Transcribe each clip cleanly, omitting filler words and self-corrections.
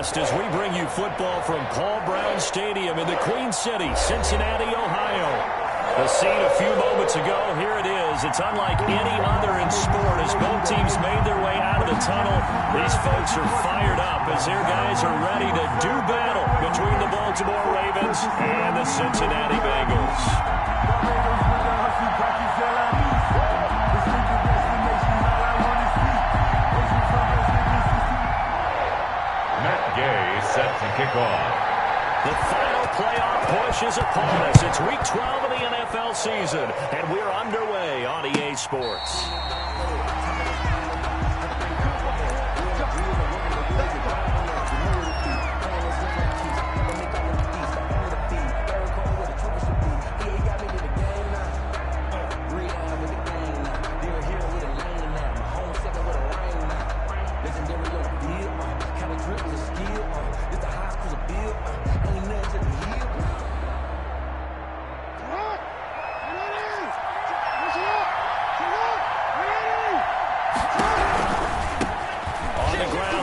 West as we bring you football from Paul Brown Stadium in the Queen City, Cincinnati, Ohio. The scene a few moments ago, here it is. It's unlike any other in sport as both teams made their way out of the tunnel. These folks are fired up as their guys are ready to do battle between the Baltimore Ravens and the Cincinnati Bengals. Set to kick off. The final playoff push is upon us. It's Week 12 of the NFL season, and we're underway on EA Sports.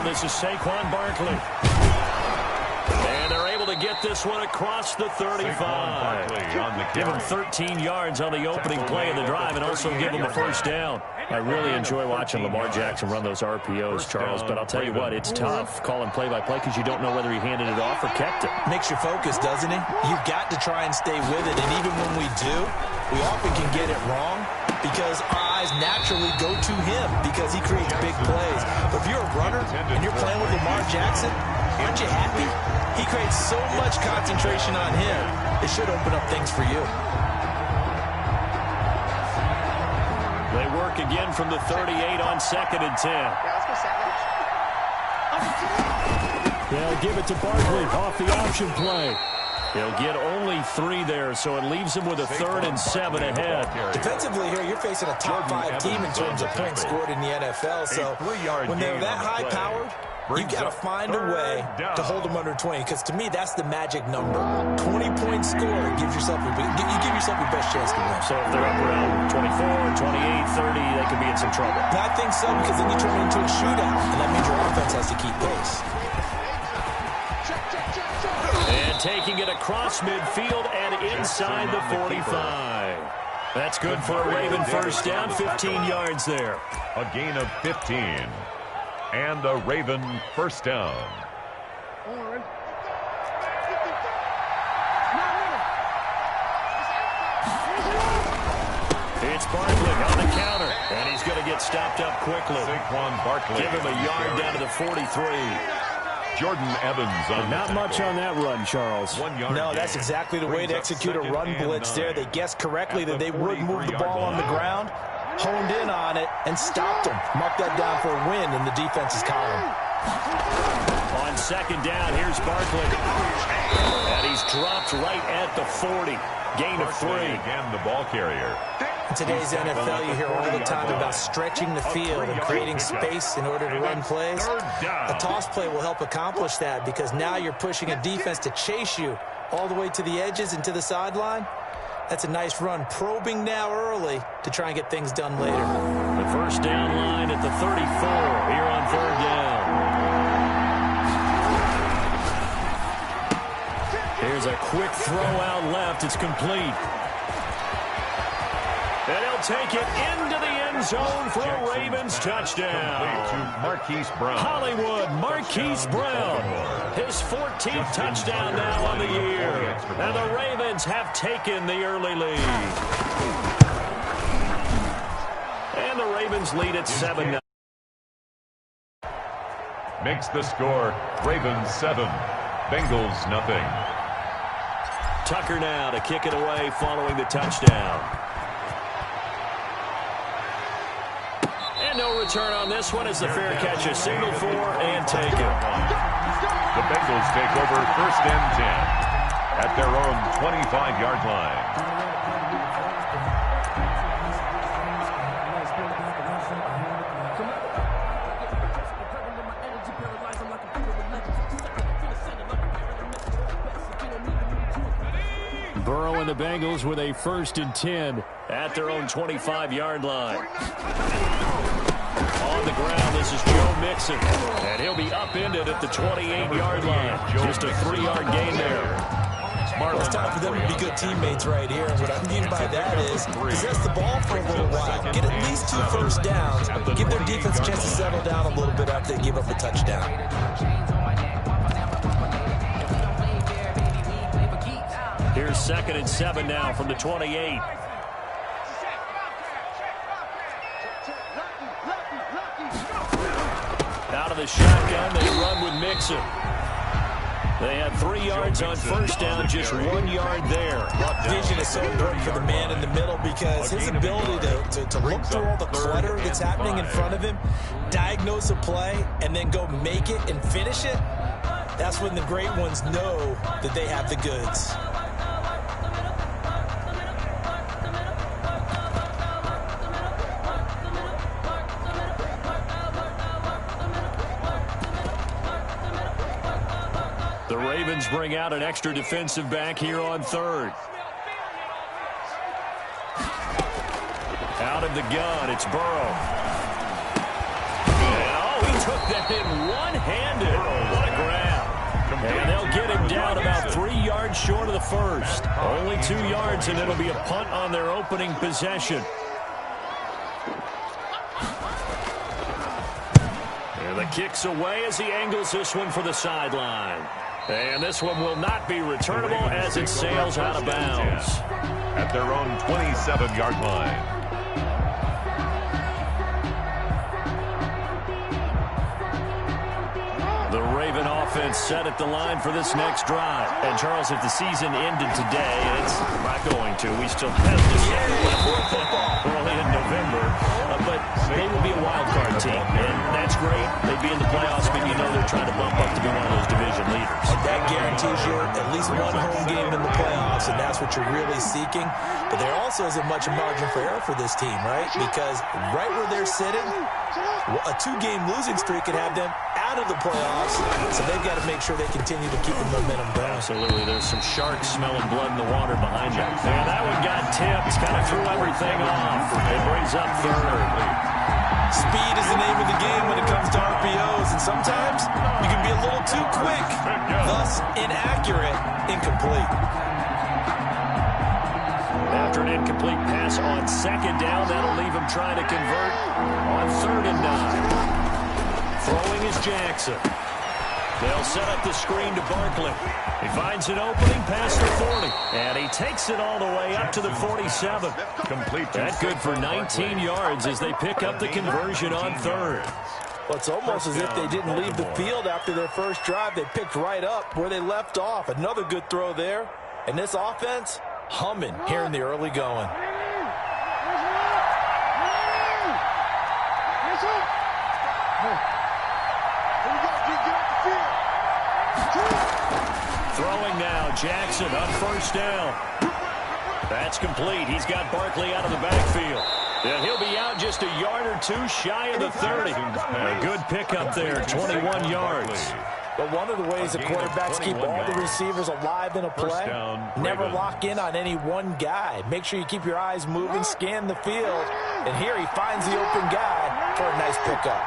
This is Saquon Barkley. And they're able to get this one across the 35. Give him 13 yards on the opening play of the drive and also give him a first down. I really enjoy watching Lamar Jackson run those RPOs, Charles, but I'll tell you what, it's tough calling play-by-play because you don't know whether he handed it off or kept it. Makes you focus, doesn't it? You've got to try and stay with it, and even when we do, we often can get it wrong because our eyes naturally go to him because he creates big plays. But if you're a runner and you're playing with Lamar Jackson, aren't you happy? He creates so much concentration on him. It should open up things for you. They work again from the 38 on 2nd and 10. They'll give it to Barkley off the option play. He'll get only 3 there, so it leaves him with a 3rd and 7 ahead. Defensively here, you're facing a top-5 team in terms of points scored in the NFL, so when they're that high-powered, you've got to find a way to hold them under 20, because to me, that's the magic number. 20-point score gives yourself you give yourself your best chance to win. So if they're up around 24, 28, 30, they could be in some trouble. I think so, because then you turn it into a shootout, and that means your offense has to keep pace. And taking it across midfield and inside the 45. That's good for a Raven first down, 15 yards there. A gain of 15. And a Raven first down. It's Barkley on the counter, and he's going to get stopped up quickly. Saquon Barkley. Give him a yard down to the 43. Jordan Evans on Not much on that run, Charles. No, that's exactly the way to execute a run blitz there. They guessed correctly that they would move the ball on the ground, honed in on it, and stopped them. Mark that down for a win in the defense's column. On 2nd down, here's Barkley. And he's dropped right at the 40. Gain of 3. Again, the ball carrier. In today's NFL, you hear all the time about stretching the field and creating space in order to run plays. A toss play will help accomplish that because now you're pushing a defense to chase you all the way to the edges and to the sideline. That's a nice run, probing now early to try and get things done later. The first down line at the 34 here on 3rd down. Here's a quick throw out left. It's complete. And he'll take it into the end zone for a Ravens touchdown. To Marquise Brown. Hollywood, Marquise Brown. His 14th touchdown now on the year. And the Ravens have taken the early lead. And the Ravens lead at 7-9. Makes the score Ravens 7, Bengals nothing. Tucker now to kick it away following the touchdown. And no return on this one as the fair catch is signaled for and taken. The Bengals take over 1st and 10 at their own 25-yard line. Burrow and the Bengals with a 1st and 10 at their own 25-yard line. on the ground. This is Joe Mixon. And he'll be upended at the 28-yard line. Just a 3-yard gain there. It's time for them to be good teammates right here. And what I mean by that is possess the ball for a little while. Get at least 2 first downs. Give their defense a chance to settle down a little bit after they give up a touchdown. Here's 2nd and 7 now from the 28. Out of the shotgun, they run with Mixon. They had 3 yards on first down, just 1 yard there. Vision is so important for the man in the middle because his ability to look through all the clutter that's happening in front of him, diagnose a play, and then go make it and finish it, that's when the great ones know that they have the goods. The Ravens bring out an extra defensive back here on 3rd. Out of the gun, it's Burrow. Oh, he took that in one-handed. What a grab. And they'll get him down about 3 yards short of the first. Only 2 yards, and it'll be a punt on their opening possession. And the kick's away as he angles this one for the sideline. And this one will not be returnable as it sails out of bounds. At their own 27-yard line. The Raven offense set at the line for this next drive. And, Charles, if the season ended today, it's not going to. We still have December left. We're only in November. But they will be a wild card team. And that's great. They'd be in the playoffs, but you know they're trying to bump up to be one of those division leaders. And that guarantees you at least one home game in the playoffs, and that's what you're really seeking. But there also isn't much margin for error for this team, right? Because right where they're sitting, a 2-game losing streak could have them out of the playoffs, so they've got to make sure they continue to keep the momentum going. Absolutely. There's some sharks smelling blood in the water behind them. And that one got tipped. Kind of threw everything off. It brings up 3rd. Speed is the name of the game when it comes to RPOs, and sometimes you can be a little too quick, thus inaccurate, incomplete. After an incomplete pass on 2nd down, that'll leave him trying to convert on 3rd and 9. Throwing is Jackson. They'll set up the screen to Barkley. He finds an opening past the 40. And he takes it all the way up to the 47. Complete. That's good for 19 yards as they pick up the conversion on 3rd. Well, it's almost as if they didn't leave the field after their first drive. They picked right up where they left off. Another good throw there. And this offense, humming here in the early going. Throwing now, Jackson on first down. That's complete. He's got Barkley out of the backfield. And he'll be out just a yard or 2 shy of the 30. A good pickup there, 21 yards. But one of the ways the quarterbacks keep all the receivers alive in a play, never lock in on any one guy. Make sure you keep your eyes moving, scan the field. And here he finds the open guy for a nice pickup.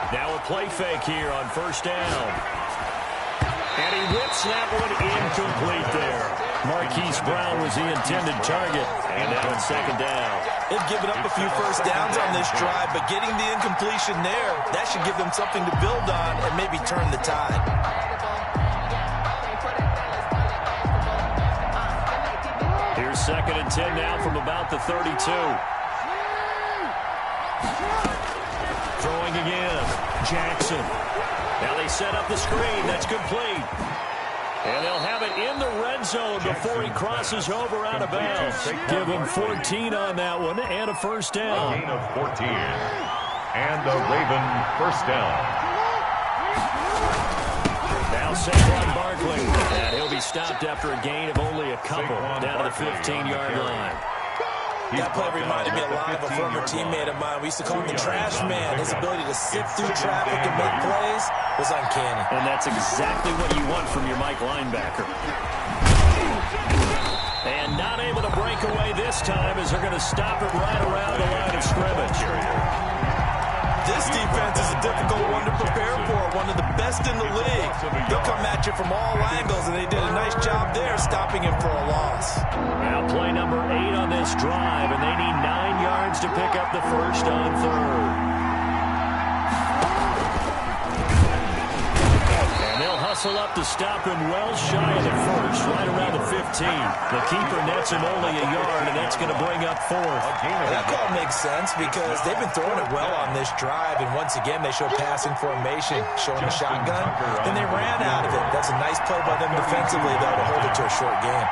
Now a play fake here on first down. And he whips that one incomplete there. Marquise Brown was the intended target. And now it's 2nd down. They've given up a few first downs on this drive, but getting the incompletion there, that should give them something to build on and maybe turn the tide. Here's 2nd and 10 now from about the 32. Throwing again. Jackson. Now they set up the screen. That's complete. And they'll have it in the red zone before he crosses over out of bounds. Give him 14 on that one and a first down. A gain of 14. And the Raven first down. Now Saquon Barkley. And he'll be stopped after a gain of only a couple down to the 15-yard line. That play reminded me a lot of a former teammate of mine. We used to call him the trash man. His ability to sift through traffic and make plays was uncanny. And that's exactly what you want from your Mike linebacker. And not able to break away this time as they're going to stop it right around the line of scrimmage. This defense is a difficult one to prepare for, one of the best in the league. They'll come at you from all angles, and they did a nice job there stopping him for a loss. Now play number 8 on this drive, and they need 9 yards to pick up the first on third. Hustle up to stop him well shy of the first, right around the 15. The keeper nets him only a yard, and that's going to bring up fourth. That call makes sense because they've been throwing it well on this drive, and once again they show passing formation, showing a shotgun. Then they ran out of it. That's a nice play by them defensively, though, to hold it to a short game.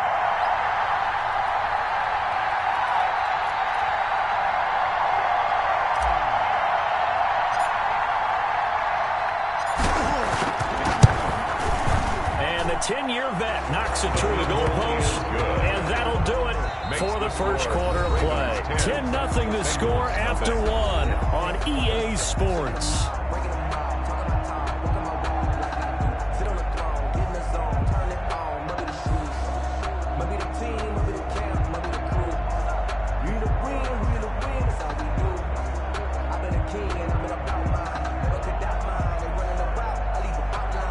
The 10-year vet knocks it through the goalpost, and that'll do it for the first quarter of play. 10-0 the score after 1 on EA Sports.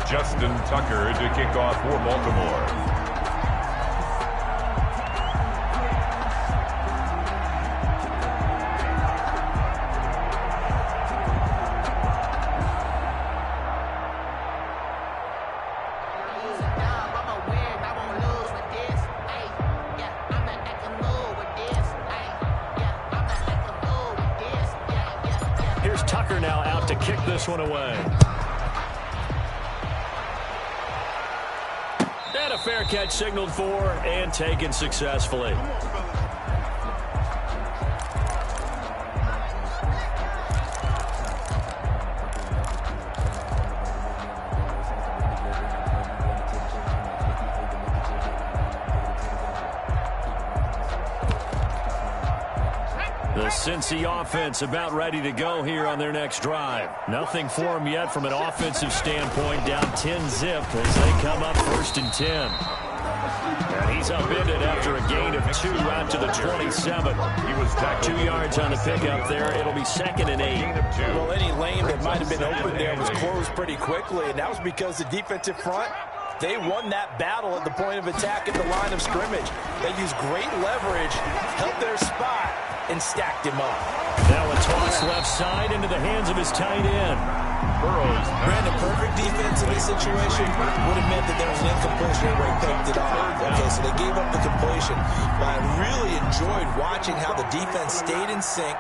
Justin Tucker to kick off for Baltimore. Here's Tucker now out to kick this one away. And a fair catch signaled for and taken successfully. The Cincy offense about ready to go here on their next drive. Nothing for them yet from an offensive standpoint, down 10-0 as they come up 1st and 10. And he's upended after a gain of 2 out to the 27. He was tackled 2 yards on the pickup there. It'll be 2nd and 8. Well, any lane that might have been open there was closed pretty quickly, and that was because the defensive front, they won that battle at the point of attack at the line of scrimmage. They used great leverage, held their spot, and stacked him up. Now a toss left side into the hands of his tight end. Burrows. Brandon, perfect defense in this situation would have meant that there was an incompletion where he picked it off. Okay, so they gave up the completion. But I really enjoyed watching how the defense stayed in sync,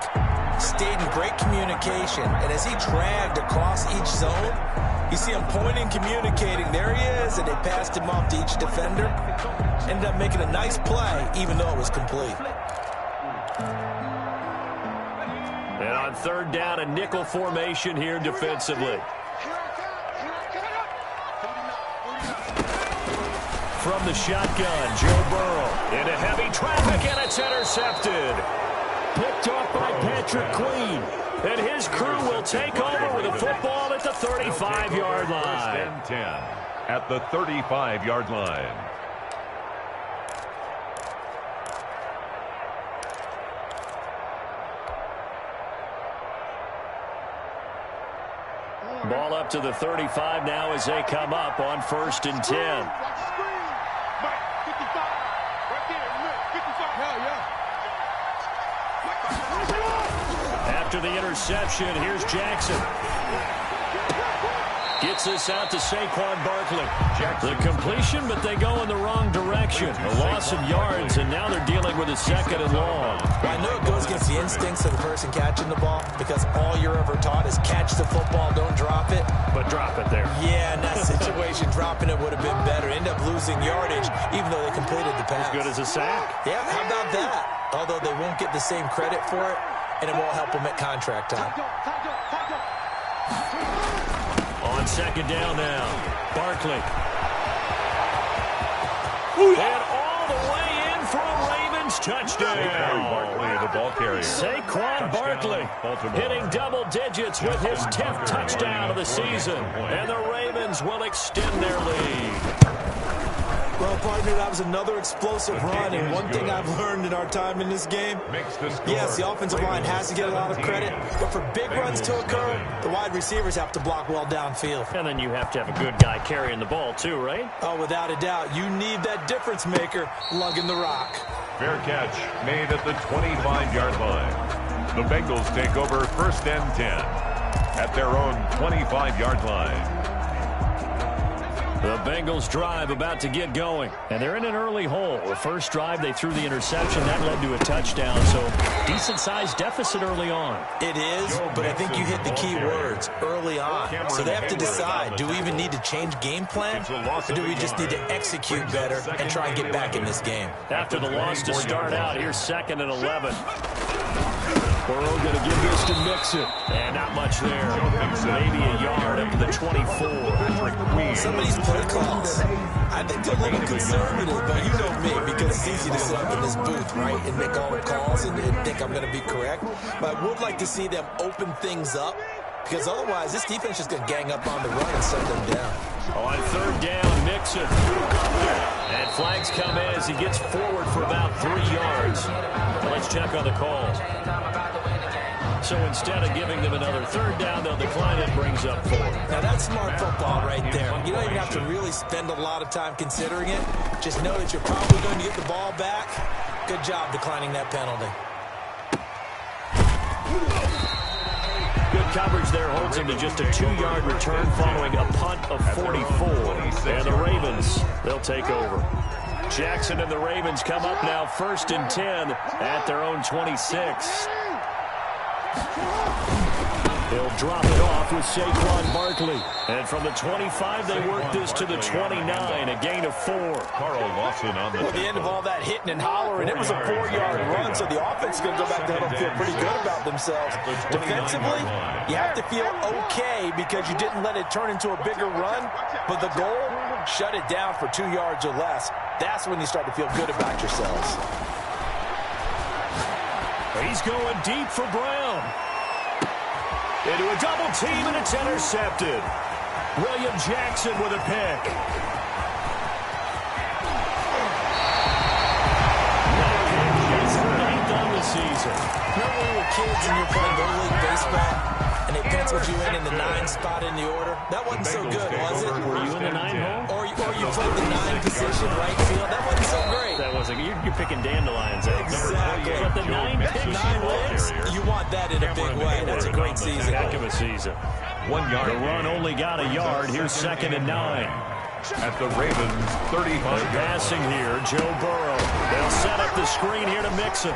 stayed in great communication, and as he dragged across each zone, you see him pointing, communicating. There he is, and they passed him off to each defender. Ended up making a nice play, even though it was complete. And on 3rd down, a nickel formation here defensively. From the shotgun, Joe Burrow into heavy traffic, and it's intercepted. Picked off by Patrick Queen. And his crew will take over with a football at the 35-yard line. 1st and 10 at the 35-yard line. Ball up to the 35 now as they come up on 1st and 10. After the interception, here's Jackson. Gets this out to Saquon Barkley. The completion, but they go in the wrong direction. A loss of yards, and now they're dealing with a 2nd and long. Well, I know it goes against the instincts of the person catching the ball because all you're ever taught is catch the football, don't drop it. But drop it there. Yeah, in that situation, dropping it would have been better. End up losing yardage, even though they completed the pass. As good as a sack. Yeah, how about that? Although they won't get the same credit for it, and it won't help them at contract time. On 2nd down now, Barkley. And all the way in for a Ravens touchdown. Barkley, the ball carrier. Saquon Barkley hitting double digits with his 10th touchdown of the season. And the Ravens will extend their lead. Well, partner, that was another explosive run, and one thing I've learned in our time in this game, yes, the offensive line has to get a lot of credit, but for big runs to occur, the wide receivers have to block well downfield. And then you have to have a good guy carrying the ball, too, right? Oh, without a doubt. You need that difference maker lugging the rock. Fair catch made at the 25-yard line. The Bengals take over 1st and 10 at their own 25-yard line. The Bengals drive about to get going, and they're in an early hole. The first drive, they threw the interception. That led to a touchdown, so decent-sized deficit early on. It is, but I think you hit the key words, early on. So they have to decide, do we even need to change game plan, or do we just need to execute better and try and get back in this game? After the loss to start out, here's 2nd and 11. Burrow going to give this to Mixon. And not much there. Maybe a yard up to the 24. Some of these play calls, I think they're a little conservative, but you know me, because it's easy to sit up in this booth, right, and make all the calls and think I'm going to be correct. But I would like to see them open things up, because otherwise this defense is going to gang up on the run and shut them down. On 3rd down, Mixon. And flags come in as he gets forward for about 3 yards. Let's check on the call. So instead of giving them another 3rd down, they'll decline it, brings up 4. Now that's smart football right there. You don't even have to really spend a lot of time considering it. Just know that you're probably going to get the ball back. Good job declining that penalty. Good coverage there holds him to just a 2-yard return following a punt of 44. And the Ravens, they'll take over. Jackson and the Ravens come up now 1st and 10 at their own 26. He'll drop it off with Saquon Barkley. And from the 25, they work this to the 29, a gain of 4. Carl Lawson on the At the end of all that hitting and hollering, it was a 4-yard run, so the offense is going to go back there and feel pretty good about themselves. Defensively, you have to feel okay because you didn't let it turn into a bigger run, but the goal, shut it down for 2 yards or less. That's when you start to feel good about yourselves. He's going deep for Brown. Into a double team, and it's intercepted. William Jackson with a pick. He's 9th on the season. Remember when we were kids and you were playing Little League Baseball, and they penciled you in the 9 spot in the order? That wasn't so good, was it? Were you in the 9 hole? Or you played the 9 position right field? That wasn't so great. That wasn't. You're picking dandelions out. Exactly. But the 9 picks, 9 wins, you want that in a big way. That's a great season. Heck of a season. 1 yard. The run only got a yard. Here's 2nd and 9. At the Ravens 35. They're passing here. Joe Burrow. They'll set up the screen here to Mixon.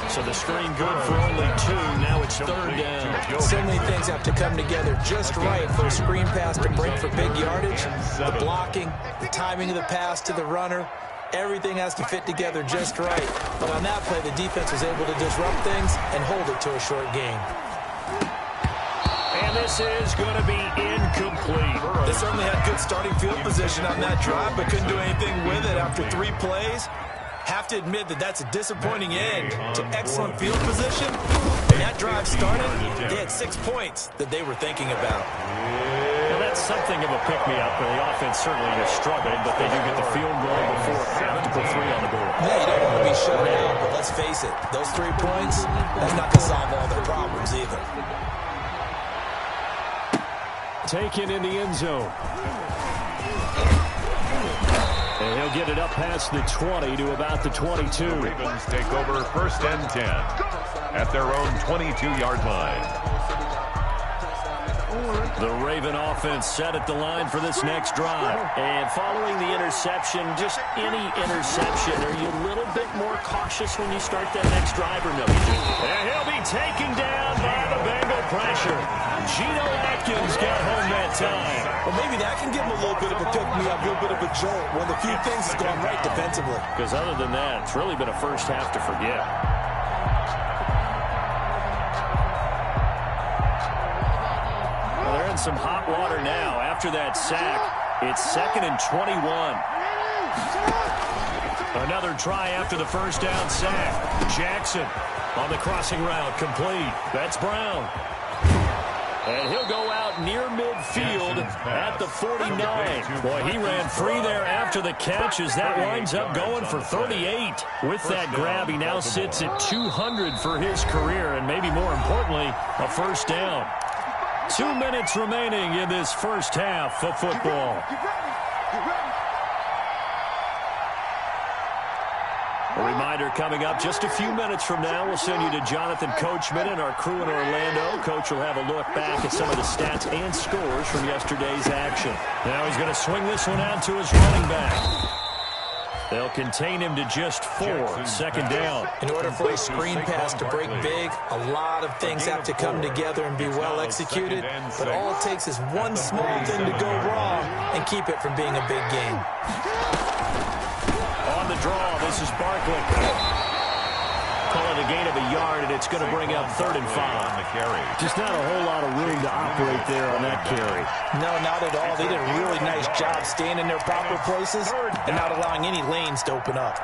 So the screen good for only 2. Now it's 3rd down. So many things have to come together just right for a screen pass to break for big yardage. The blocking, the timing of the pass to the runner, everything has to fit together just right. But on that play, the defense was able to disrupt things and hold it to a short game. And this is going to be incomplete. They certainly had good starting field position on that drive, but couldn't do anything with it after 3 plays. Have to admit that that's a disappointing end to excellent field position. When that drive started, they had 6 points that they were thinking about. Well, that's something of a pick-me-up. The offense certainly has struggled, but they do get the field goal before half to put 3 on the board. Yeah, you don't want to be shut out, but let's face it, those 3 points, that's not going to solve all their problems either. Taken in the end zone. And he'll get it up past the 20 to about the 22. The Ravens take over 1st and 10 at their own 22-yard line. The Raven offense set at the line for this next drive. And following the interception, just any interception, are you a little bit more cautious when you start that next drive or no? And he'll be taken down by the Bengal pressure. Geno Atkins got home that time. Well, maybe that can give him a little bit of a pick-me-up, a little bit of a jolt. One of the few things that's gone right defensively. Because other than that, it's really been a first half to forget. Well, they're in some hot water now. After that sack, it's 2nd and 21. Another try after the first down sack. Jackson on the crossing route, complete. That's Brown. And he'll go out near midfield at the 49. Boy, he ran free there after the catch as that winds up going for 38. With that grab, he now sits at 200 for his career, and maybe more importantly, a first down. 2 minutes remaining in this first half of football. A reminder coming up just a few minutes from now, we'll send you to Jonathan Coachman and our crew in Orlando. Coach will have a look back at some of the stats and scores from yesterday's action. Now he's going to swing this one out to his running back. They'll contain him to just 4. Second down. In order for a screen pass to break big, a lot of things have to come together and be well executed. But all it takes is one small thing to go wrong and keep it from being a big game. On the draw, this is Barkley. Call it a gain of a yard, and it's going to bring up 3rd and 5. Just not a whole lot of room to operate there on that carry. No, not at all. They did a really nice job staying in their proper places and not allowing any lanes to open up.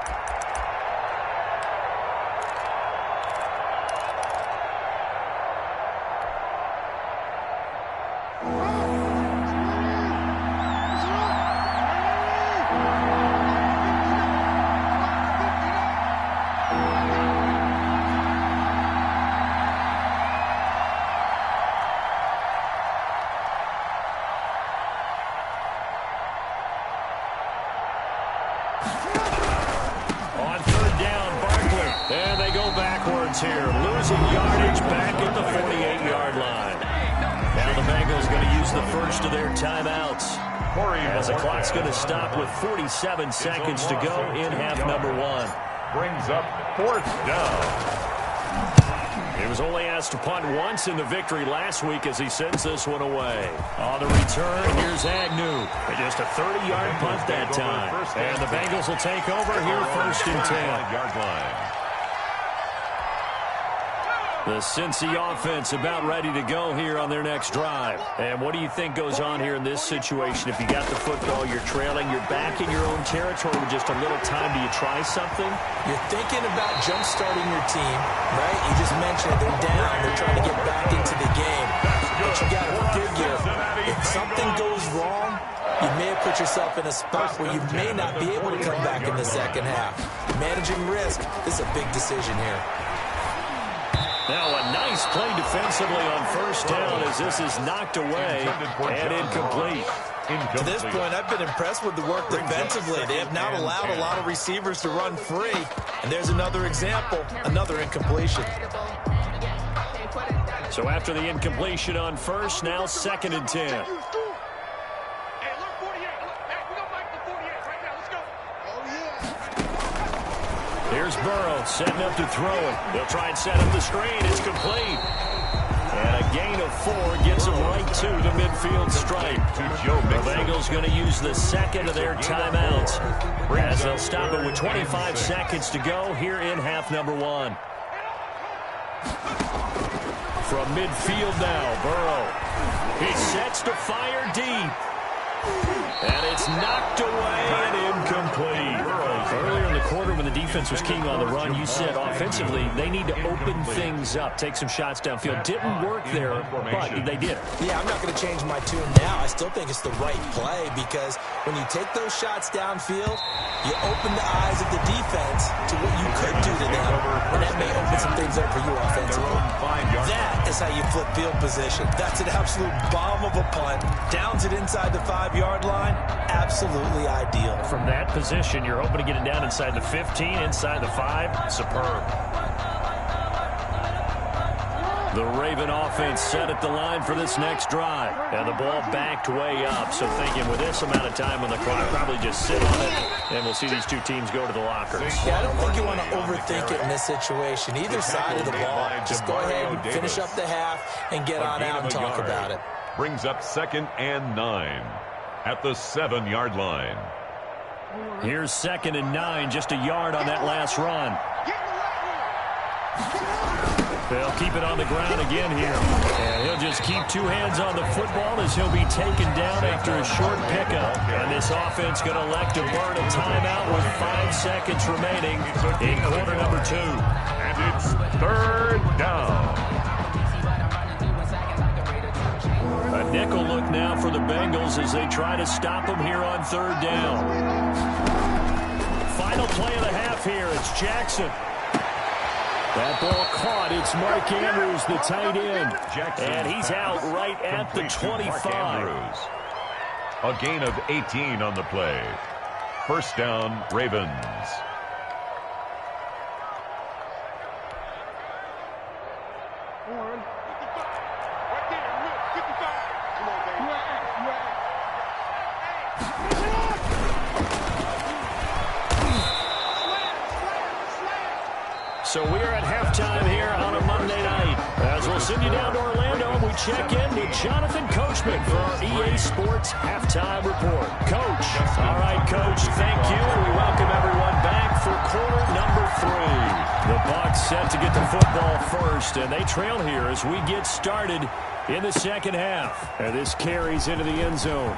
On 3rd down, Barkley. And they go backwards here. Losing yardage back at the 48-yard line. Now the Bengals going to use the first of their timeouts. As the clock's going to stop with 47 seconds to go in half number 1. Brings up 4th down. He was only asked to punt once in the victory last week as he sends this one away. On the return, here's Agnew. Just a 30-yard punt that time. And the Bengals will take over here 1st and 10. The Cincy offense about ready to go here on their next drive. And what do you think goes on here in this situation? If you got the football, you're trailing, you're back in your own territory with just a little time. Do you try something? You're thinking about jump-starting your team, right? You just mentioned they're down. They're trying to get back into the game. But you got to figure, if something goes wrong, you may have put yourself in a spot where you may not be able to come back in the second half. Managing risk is a big decision here. Now a nice play defensively on 1st down as this is knocked away and incomplete. To this point, I've been impressed with the work defensively. They have not allowed a lot of receivers to run free. And there's another example, another incompletion. So after the incompletion on 1st, now 2nd and 10. Here's Burrow setting up to throw it. They'll try and set up the screen. It's complete. And a gain of 4 gets them right to the midfield stripe. The Bengals going to use the second of their timeouts as they'll stop it with 25 seconds to go here in half number 1. From midfield now, Burrow. He sets to fire deep. And it's knocked away and incomplete. Earlier in the quarter when the defense was keying on the run, you said offensively they need to open things up, take some shots downfield. Didn't work there, but they did. Yeah, I'm not going to change my tune now. I still think it's the right play because when you take those shots downfield, you open the eyes of the defense to what you could do to them, and that may open some things up for you offensively. That is how you flip field position. That's an absolute bomb of a punt. Downs it inside the 5-yard line. Absolutely ideal. From that position, you're hoping to get it down inside the 15, inside the 5. Superb. The Raven offense set at the line for this next drive. And the ball backed way up. So thinking with this amount of time on the clock, probably just sit on it. And we'll see these two teams go to the lockers. Yeah, I don't think you want to overthink it in this situation. Either side of the ball. Just go ahead and finish up the half and get on out and talk about it. Brings up 2nd and 9 at the 7-yard line. Here's 2nd and 9, just a yard on that last run. They'll keep it on the ground again here. And he'll just keep 2 hands on the football as he'll be taken down after a short pickup. And this offense going to elect to burn a timeout with 5 seconds remaining in quarter number 2. And it's 3rd down. nickel look now for the Bengals as they try to stop them here on third down. Final play of the half here. It's Jackson. That ball caught. It's Mark Andrews, the tight end. And he's out right at the 25. A gain of 18 on the play. First down, Ravens. So we're at halftime here on a Monday night. As we'll send you down to Orlando, and we check in with Jonathan Coachman for our EA Sports Halftime Report. Coach. All right, Coach, thank you, and we welcome everyone back for quarter number 3. The Bucs set to get the football first, and they trail here as we get started in the second half. And this carries into the end zone.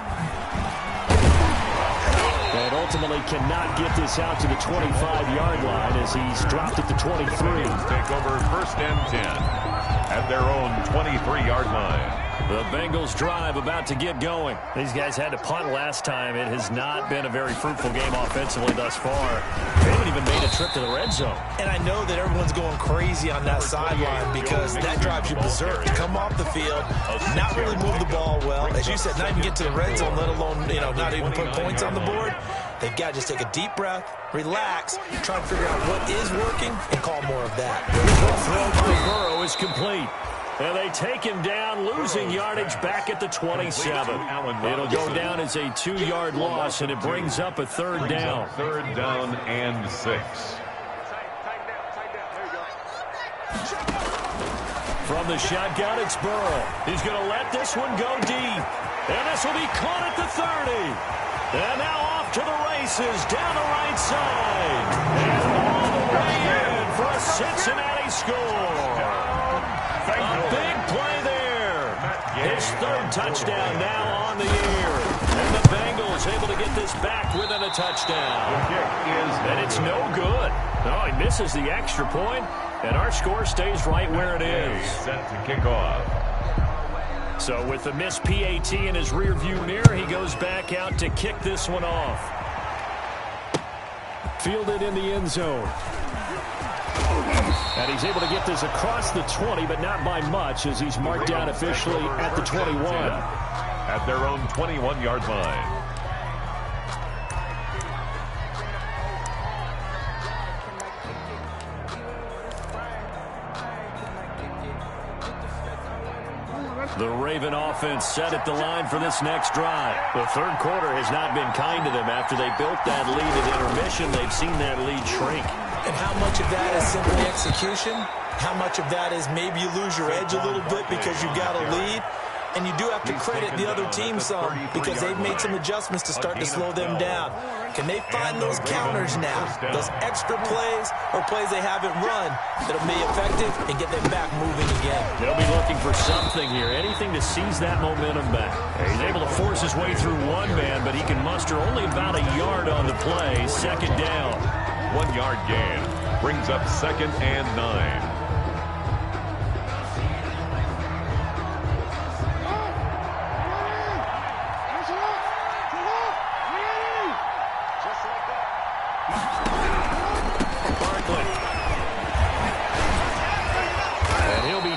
And ultimately cannot get this out to the 25-yard line as he's dropped at the 23. Take over first and 10 at their own 23-yard line. The Bengals drive about to get going. These guys had to punt last time. It has not been a very fruitful game offensively thus far. They haven't even made a trip to the red zone. And I know that everyone's going crazy on that sideline because that drives you berserk. Come off the field, not really move the ball well. As you said, not even get to the red zone, let alone, not even put points on the board. They've got to just take a deep breath, relax, try to figure out what is working, and call more of that. The throw by Burrow is complete. And they take him down, losing yardage back at the 27. It'll go down as a 2-yard loss, and it brings up a third down. Third down and 6. From the shotgun, it's Burrow. He's going to let this one go deep. And this will be caught at the 30. And now off to the races down the right side. And all the way in for a Cincinnati score. A big play there. His third touchdown now on the year. And the Bengals able to get this back within a touchdown. And it's no good. No, he misses the extra point, and our score stays right where it is. Set to kick off. So with the missed PAT in his rearview mirror, he goes back out to kick this one off. Fielded in the end zone. And he's able to get this across the 20, but not by much, as he's marked down officially at the 21. At their own 21-yard line. The Raven offense set at the line for this next drive. The third quarter has not been kind to them. After they built that lead at intermission, they've seen that lead shrink. And how much of that is simply execution? How much of that is maybe you lose your edge a little bit because you've got a lead? And you do have to credit the other team some because they've made some adjustments to start to slow them down. Can they find those counters now, those extra plays or plays they haven't run that'll be effective and get them back moving again? They'll be looking for something here, anything to seize that momentum back. He's able to force his way through one man, but he can muster only about a yard on the play. Second down. 1-yard gain brings up second and 9.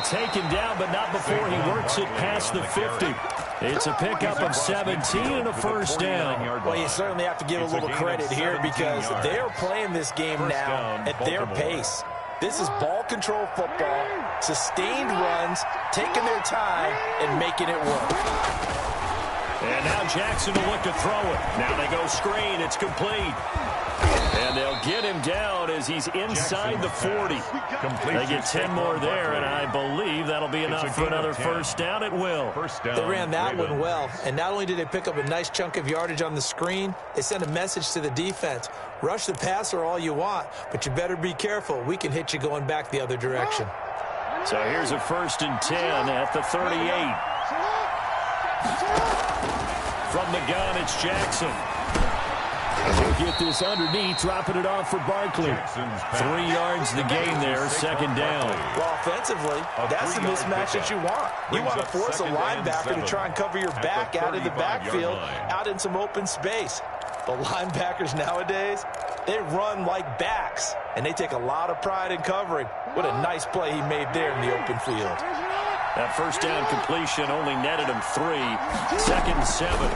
Taken down, but not before he works it past the 50. It's a pickup of 17 and a first down. Well, you certainly have to give a little credit here because they're playing this game now at their pace. This is ball control football, sustained runs, taking their time, and making it work. And now Jackson will look to throw it. Now they go screen. It's complete. And they'll get him down as he's inside the 40. They get 10 more there, and I believe that'll be enough for another first down. It will. They ran that one well, and not only did they pick up a nice chunk of yardage on the screen, they sent a message to the defense. Rush the passer all you want, but you better be careful. We can hit you going back the other direction. So here's a first and 10 at the 38. From the gun, it's Jackson. He'll get this underneath, dropping it off for Barkley. 3 yards the gain there, second down. Well, offensively, that's the mismatch that you want. You want to force a linebacker to try and cover your back out of the backfield, out in some open space. But linebackers nowadays, they run like backs, and they take a lot of pride in covering. What a nice play he made there in the open field. That first down completion only netted him 3. 2nd and 7.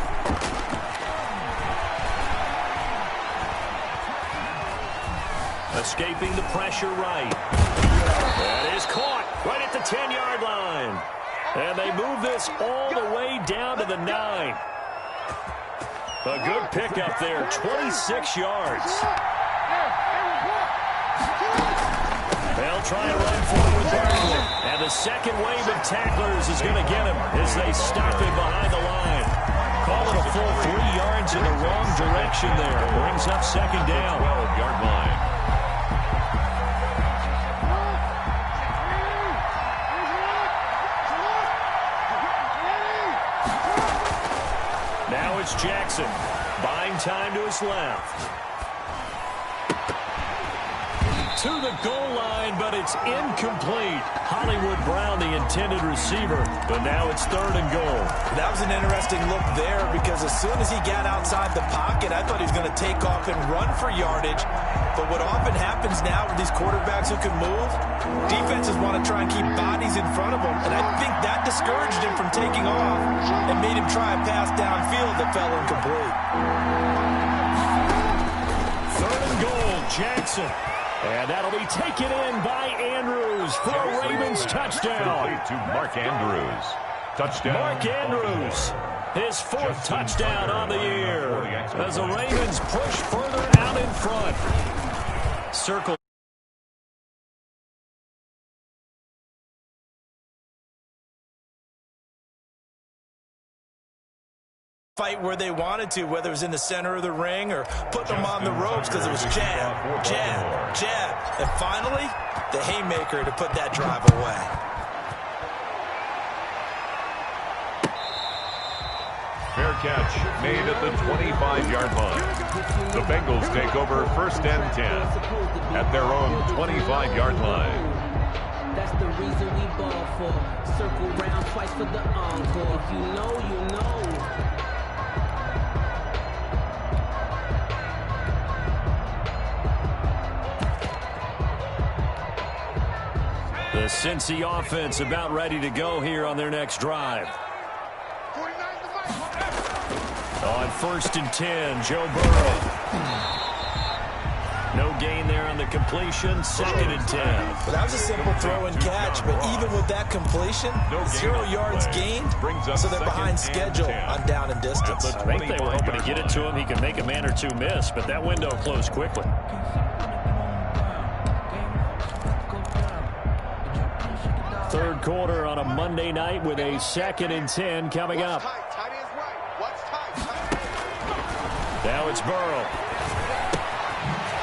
Escaping the pressure right. That is caught right at the 10-yard line. And they move this all the way down to the 9. A good pickup there, 26 yards. They'll try and run forward Barkley. And the second wave of tacklers is going to get him as they stop him behind the line. Call it a full 3 yards in the wrong direction there. Brings up 2nd down. 12-yard line. Now it's Jackson. Buying time to his left. To the goal line, but it's incomplete. Hollywood Brown, the intended receiver, but now it's 3rd and goal. That was an interesting look there because as soon as he got outside the pocket, I thought he was going to take off and run for yardage. But what often happens now with these quarterbacks who can move, defenses want to try and keep bodies in front of them, and I think that discouraged him from taking off and made him try a pass downfield that fell incomplete. 3rd and goal, Jackson. And that'll be taken in by Andrews for a Ravens touchdown. To Mark Andrews. Touchdown. Mark Andrews, his 4th touchdown on the year as the Ravens push further out in front. Circle. Fight where they wanted to, whether it was in the center of the ring or putting them on the ropes because it was jab, jab, jab. And finally, the haymaker to put that drive away. Fair catch made at the 25-yard line. The Bengals take over 1st and 10 at their own 25-yard line. That's the reason we ball for. Circle round twice for the encore. If you know, you know. The Cincy offense about ready to go here on their next drive. On 1st and 10, Joe Burrow. No gain there on the completion. 2nd and 10. Well, that was a simple throw and catch, but even with that completion, 0 yards gained, so they're behind schedule on down and distance. I think they were hoping to get it to him. He can make a man or two miss, but that window closed quickly. 3rd quarter on a Monday night with a 2nd and 10 coming up. Now it's Burrow.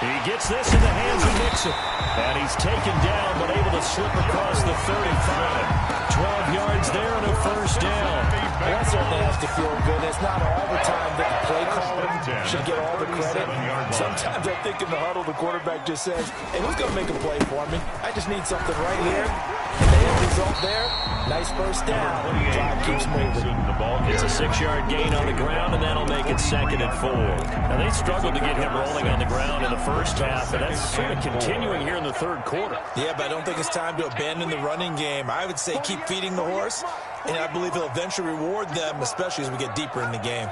He gets this in the hands of Nixon. And he's taken down, but able to slip across the 35. 12 yards there and a 1st down. Well, that certainly has to feel good. It's not all the time that the play caller should get all the credit. Sometimes I think in the huddle, the quarterback just says, hey, who's going to make a play for me? I just need something right here. And the end result there, nice 1st down. Drive keeps moving. It's a 6-yard gain on the ground, and that'll make it 2nd and 4. Now, they struggled to get him rolling on the ground in the first half, and that's sort of continuing here in the 3rd quarter. Yeah, but I don't think it's time to abandon the running game. I would say keep feeding the horse, and I believe he'll eventually reward them, especially as we get deeper in the game.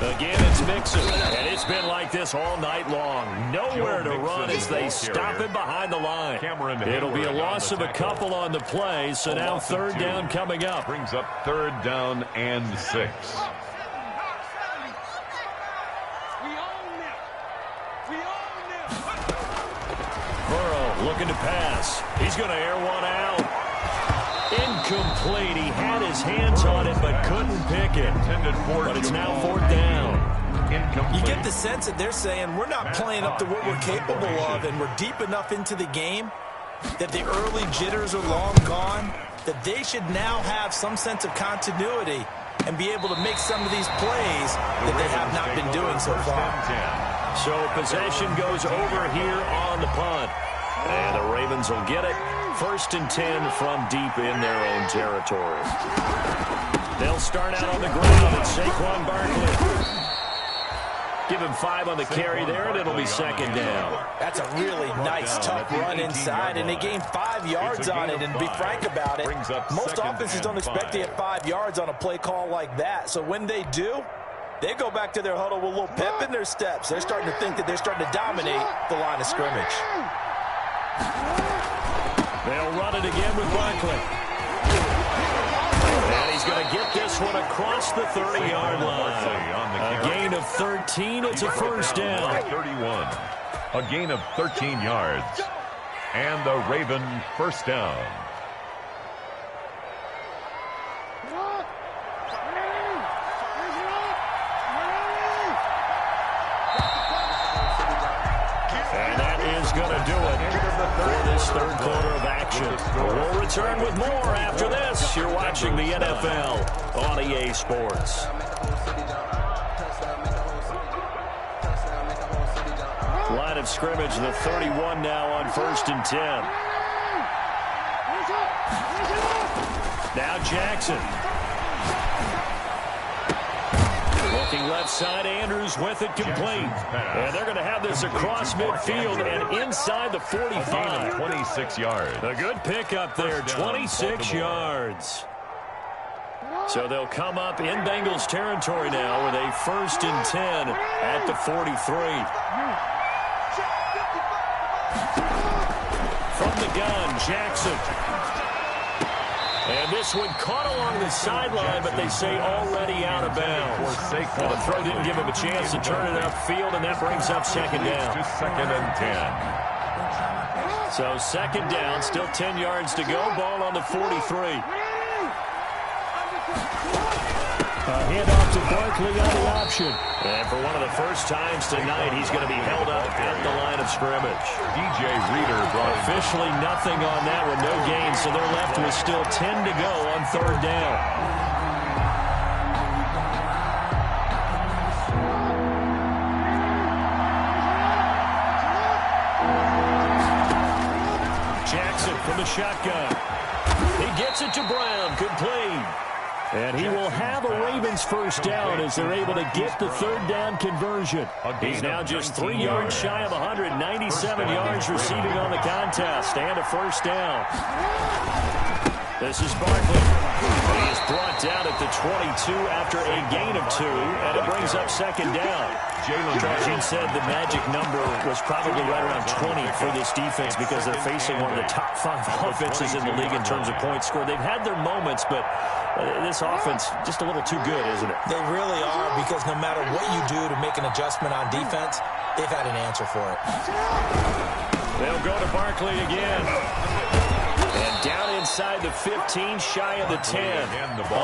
Again, it's Mixon, and it's been like this all night long. Nowhere to run as they stop him behind the line. It'll be a loss of a couple on the play, so now 3rd down coming up. Brings up 3rd down and 6. Burrow looking to pass. He's going to air one out. Incomplete. He had his hands on it but couldn't pick it. But it's now 4th down. You get the sense that they're saying we're not playing up to what we're capable of, and we're deep enough into the game that the early jitters are long gone, that they should now have some sense of continuity and be able to make some of these plays that they have not been doing so far. So possession goes over here on the punt. And the Ravens will get it First and 10 from deep in their own territory. They'll start out on the ground at Saquon Barkley. Give him 5 on the carry there, and it'll be second down. That's a really nice, tough run inside, and they gained 5 yards on it. And to be frank about it, most offenses don't expect to get 5 yards on a play call like that. So when they do, they go back to their huddle with a little pep in their steps. They're starting to think that they're starting to dominate the line of scrimmage. They'll run it again with Barkley. And he's going to get this one across the 30-yard line. A gain of 13. It's a first down. 31. A gain of 13 yards. And the Raven first down. And that is going to do it for this third quarter of action. We'll return with more after this. You're watching the NFL on EA Sports. Line of scrimmage, the 31 now on first and 10. Now Jackson. Looking left side, Andrews with it complete. And they're going to have this across midfield and inside the 45. 26 yards. A good pickup there, 26 yards. So they'll come up in Bengals territory now with a first and 10 at the 43. From the gun, Jackson. And this one caught along the sideline, but they say already out of bounds. Well, the throw didn't give him a chance to turn it upfield, and that brings up second down. Just second and 10. So second down, still 10 yards to go. Ball on the 43. Handoff to Barkley on the option. And for one of the first times tonight, he's going to be held up at the line of scrimmage. DJ Reader brought officially nothing on that one, no gain, so they're left with still 10 to go on third down. Jackson from the shotgun. He gets it to Brown, complete. And he will have a Ravens first down as they're able to get the third down conversion. He's now just 3 yards shy of 197 yards receiving on the contest. And a first down. This is Barkley. He is brought down at the 22 after a gain of 2, and it brings up second down. Jalen said the magic number was probably right around 20 for this defense because they're facing one of the top 5 offenses in the league in terms of points scored. They've had their moments, but this offense just a little too good, isn't it? They really are, because no matter what you do to make an adjustment on defense, they've had an answer for it. They'll go to Barkley again. And down inside the 15, shy of the 10.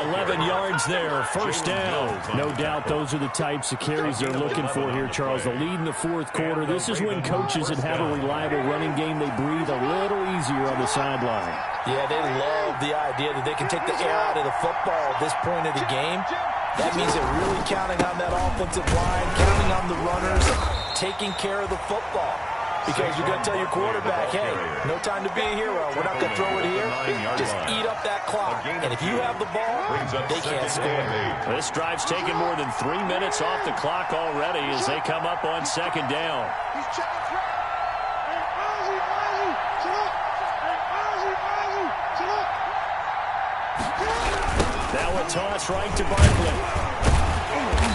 11 yards there, first down. No doubt those are the types of carries they're looking for here, Charles. The lead in the fourth quarter. This is when coaches that have a reliable running game, they breathe a little easier on the sideline. Yeah, they love the idea that they can take the air out of the football at this point of the game. That means they're really counting on that offensive line, counting on the runners, taking care of the football. Because you're going to tell your quarterback, hey, no time to be a hero. We're not going to throw it here. Just eat up that clock. And if you have the ball, they can't score. This drive's taken more than 3 minutes off the clock already as they come up on second down. Now a toss right to Barkley.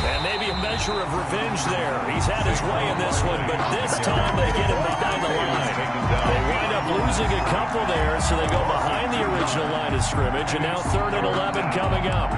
And maybe a measure of revenge there. He's had his way in this one, but this time they get him behind the line. They wind up losing a couple there, so they go behind the original line of scrimmage, and now 3rd and 11 coming up.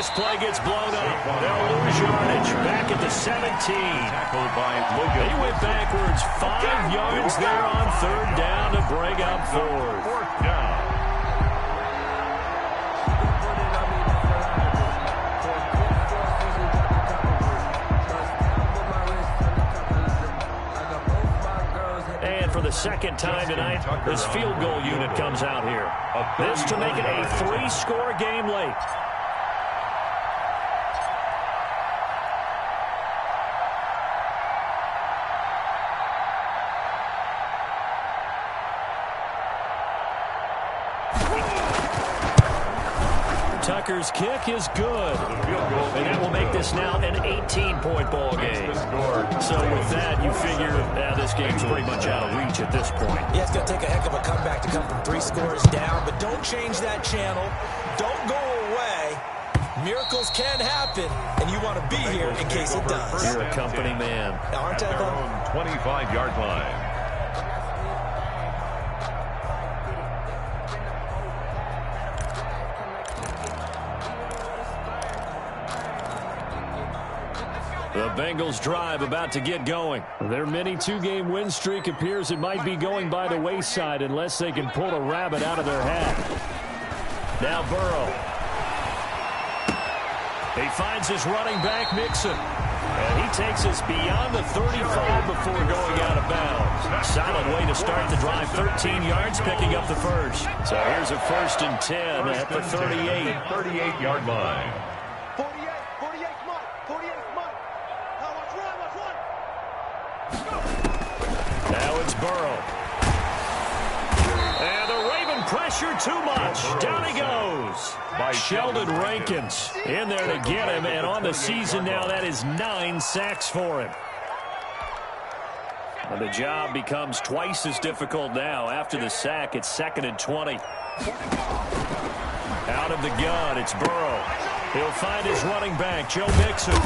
this play gets blown up. They'll lose yardage. Back at the 17. Tackled by Logan. He went backwards 5 yards there on third down to bring up fourth. Fourth down. And for the second time tonight, this field goal unit comes out here. This to make it a 3-score game late. Tucker's kick is good. And that will make this now an 18-point ball game. So with that, you figure this game's pretty much out of reach at this point. Yeah, it's going to take a heck of a comeback to come from 3 scores down, but don't change that channel. Don't go away. Miracles can happen, and you want to be here in case it does. You're a company man. Aren't I, though? 25-yard line. The Bengals drive about to get going. Their mini 2-game win streak appears it might be going by the wayside unless they can pull a rabbit out of their hat. Now Burrow. He finds his running back, Mixon. And he takes us beyond the 35 before going out of bounds. Solid way to start the drive. 13 yards, picking up the first. So here's a 1st and 10 at the 38. 38-yard line. 48, come on. 48, come on. Now let's run. Now it's Burrow. And the Raven pressure too much. Down he goes. Sheldon Rankins in there to get him. And on the season now, that is 9 sacks for him. And the job becomes twice as difficult now. After the sack, it's 2nd and 20. Out of the gun, it's Burrow. He'll find his running back, Joe Mixon.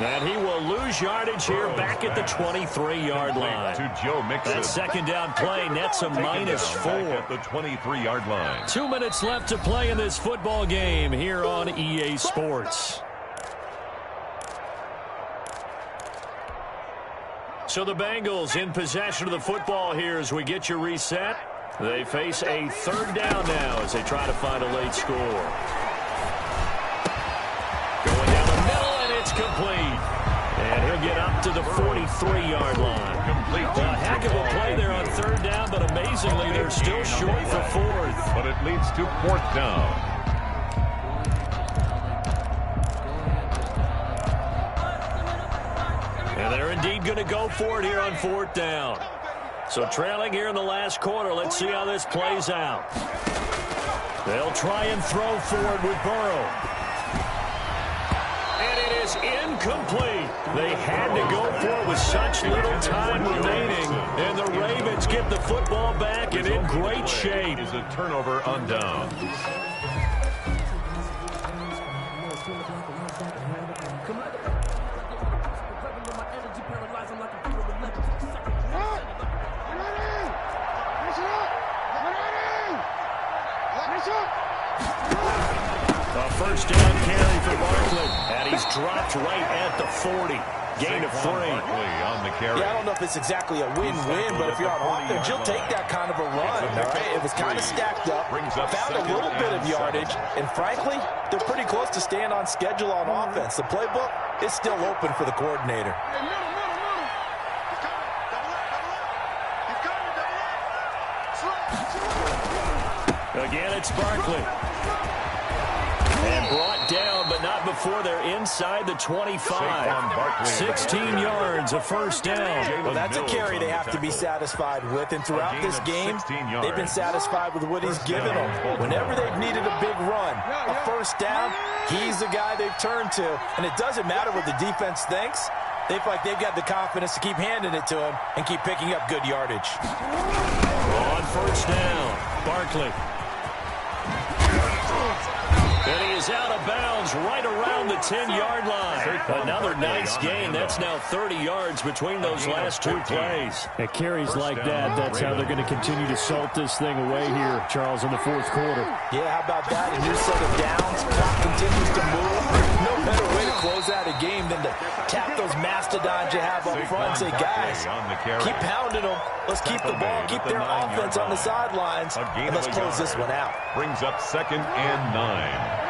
And he will lose yardage here back at the 23-yard line. To Joe Mixon. That second down play nets a -4. At the 23-yard line. 2 minutes left to play in this football game here on EA Sports. So the Bengals in possession of the football here as we get you reset. They face a 3rd down now as they try to find a late score. Going down the middle, and it's complete. And he'll get up to the 43-yard line. Complete. A heck of a play there on 3rd down, but amazingly, they're still short for 4th. But it leads to 4th down. And they're indeed going to go for it here on 4th down. So trailing here in the last quarter, let's see how this plays out. They'll try and throw forward with Burrow. And it is incomplete. They had to go for it with such little time remaining. And the Ravens get the football back and in great shape. Is a turnover on downs. A 1st down carry for Barkley. And he's dropped right at the 40. Gain of 3. On the carry. Yeah, I don't know if it's exactly a win-win, but if you're on offense, you'll take that kind of a run, all right? It was kind of stacked up, found a little bit of yardage, and frankly, they're pretty close to staying on schedule on offense. The playbook is still open for the coordinator. Again, it's Barkley. And brought down, but not before they're inside the 25. 16 yards, a 1st down. Well, that's a carry they have to be satisfied with, and throughout this game, they've been satisfied with what he's given them. Whenever they've needed a big run, a 1st down, he's the guy they've turned to. And it doesn't matter what the defense thinks. They feel like they've got the confidence to keep handing it to him and keep picking up good yardage. On 1st down, Barkley. And he is out of bounds right around the 10-yard line. Another nice gain. That's now 30 yards between those last two plays. At carries like that, that's how they're going to continue to salt this thing away here, Charles, in the fourth quarter. Yeah, how about that? A new set of downs. Clock continues to move. No better way to close out a game than to tap those mastodons you have up front and say, guys, keep pounding them. Let's keep the ball, keep their offense on the sidelines, and let's close this one out. Brings up 2nd and 9.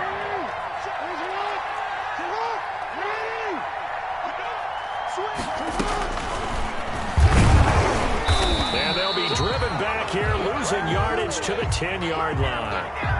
And they'll be driven back here, losing yardage to the 10-yard line.